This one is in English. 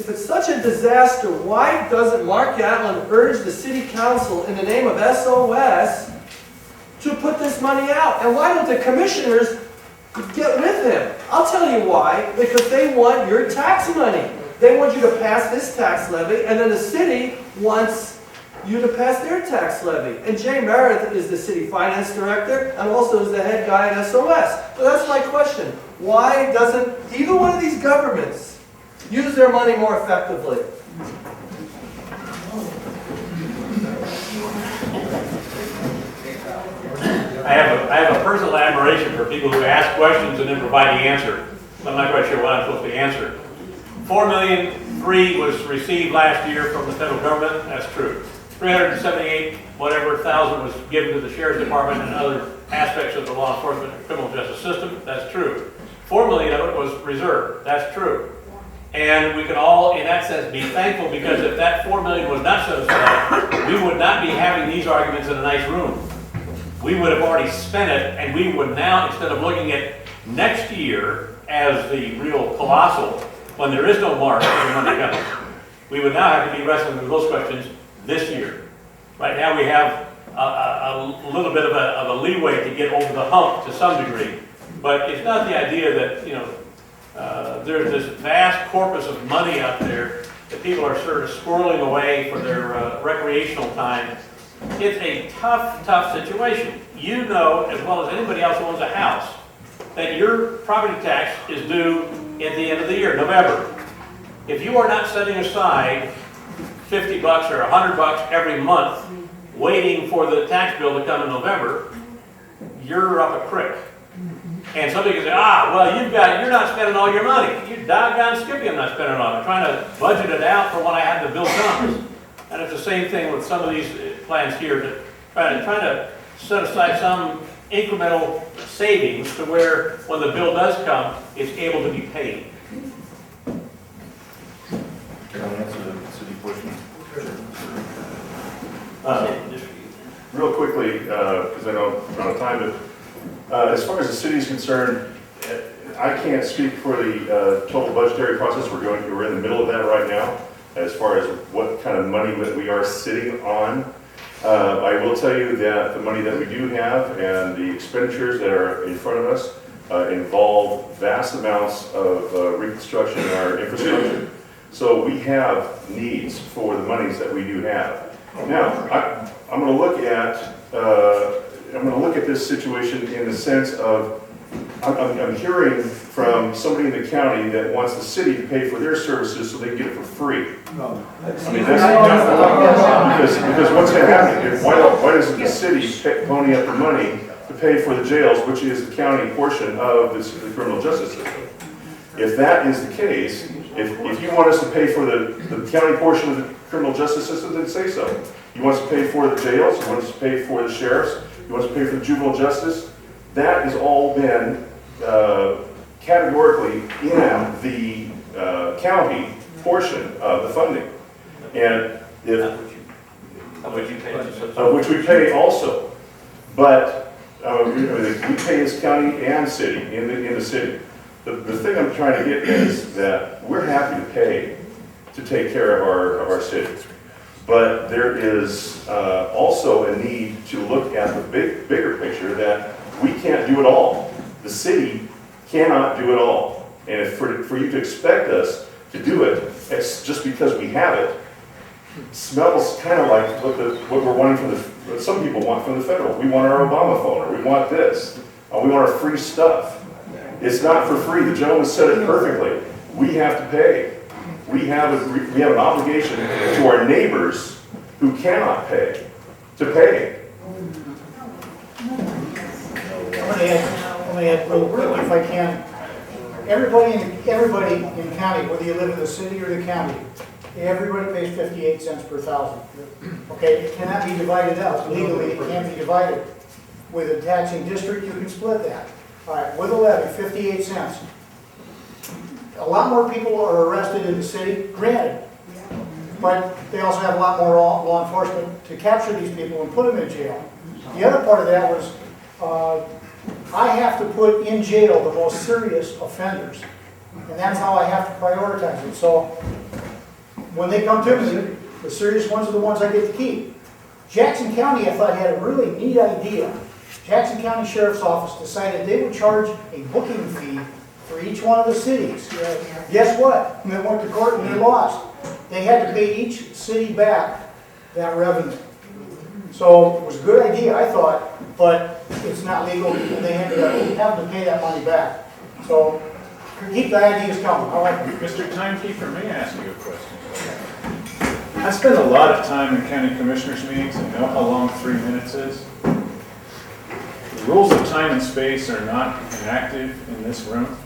if it's such a disaster, why doesn't Mark Gatlin urge the city council in the name of SOS to put this money out? And why don't the commissioners get with him? I'll tell you why. Because they want your tax money. They want you to pass this tax levy, and then the city wants you to pass their tax levy. And Jay Meredith is the city finance director and also is the head guy at SOS. So that's my question. Why doesn't either one of these governments use their money more effectively? I have a personal admiration for people who ask questions and then provide the answer. I'm not quite sure what I'm supposed to answer. $4.3 million was received last year from the federal government. That's true. 378 whatever thousand was given to the sheriff's department and other aspects of the law enforcement and criminal justice system. That's true. $4 million of it was reserved. That's true. And we can all, in that sense, be thankful, because if that $4 million was not set aside, we would not be having these arguments in a nice room. We would have already spent it, and we would now, instead of looking at next year as the real colossal, when there is no mark when the money comes, we would now have to be wrestling with those questions this year. Right now we have a little bit of a leeway to get over the hump to some degree, but it's not the idea that, you know, there's this vast corpus of money out there that people are sort of squirreling away for their recreational time. It's a tough, tough situation. You know as well as anybody else who owns a house that your property tax is due at the end of the year, November. If you are not setting aside $50 or $100 every month waiting for the tax bill to come in November, you're up a creek. And somebody can say, well, you're not spending all your money. You doggone Skippy, I'm not spending it all. I'm trying to budget it out for when I have the bill comes. And it's the same thing with some of these plans here, to trying to set aside some incremental savings to where when the bill does come, it's able to be paid. Can I answer the city portion? Real quickly, because I know I'm out of time, but as far as the city is concerned, I can't speak for the total budgetary process. We're in the middle of that right now, as far as what kind of money that we are sitting on. I will tell you that the money that we do have and the expenditures that are in front of us involve vast amounts of reconstruction in our infrastructure. So we have needs for the monies that we do have. Now, I'm going to look at this situation in the sense of I'm hearing from somebody in the county that wants the city to pay for their services so they can get it for free. No. I mean, that's because what's going to happen? Why doesn't the city pony up the money to pay for the jails, which is the county portion of the criminal justice system? If that is the case, if you want us to pay for the county portion of the criminal justice system, then say so. You want us to pay for the jails, you want us to pay for the sheriffs, you want us to pay for the juvenile justice, that has all been categorically in the county portion of the funding. And which we pay also. But we pay as county and city, in the city. The thing I'm trying to get is that we're happy to pay to take care of our city. But there is also a need to look at the bigger picture that we can't do it all. The city cannot do it all. And if for you to expect us to do it, it's just because we have it, smells kind of like what we're wanting from what some people want from the federal. We want our Obama phone, or we want this, or we want our free stuff. It's not for free. The gentleman said it perfectly. We have to pay. We have an obligation to our neighbors who cannot pay to pay. I'm going to add real quick, if I can. Everybody in the county, whether you live in the city or the county, everybody pays 58 cents per thousand. Okay, it cannot be divided out. Legally, it can't be divided. With a taxing district, you can split that. All right, with a levy, 58 cents. A lot more people are arrested in the city, granted, but they also have a lot more law enforcement to capture these people and put them in jail. The other part of that was, I have to put in jail the most serious offenders, and that's how I have to prioritize it. So when they come to me, the serious ones are the ones I get to keep. Jackson County, I thought, had a really neat idea. Jackson County Sheriff's Office decided they would charge a booking fee for each one of the cities. Guess what? They went to court and they lost. They had to pay each city back that revenue. So it was a good idea, I thought, but it's not legal, and they have to pay that money back. So keep the ideas coming. I like them. Mr. Timekeeper, may I ask you a question? I spend a lot of time in county commissioners meetings and know how long 3 minutes is. The rules of time and space are not enacted in this room.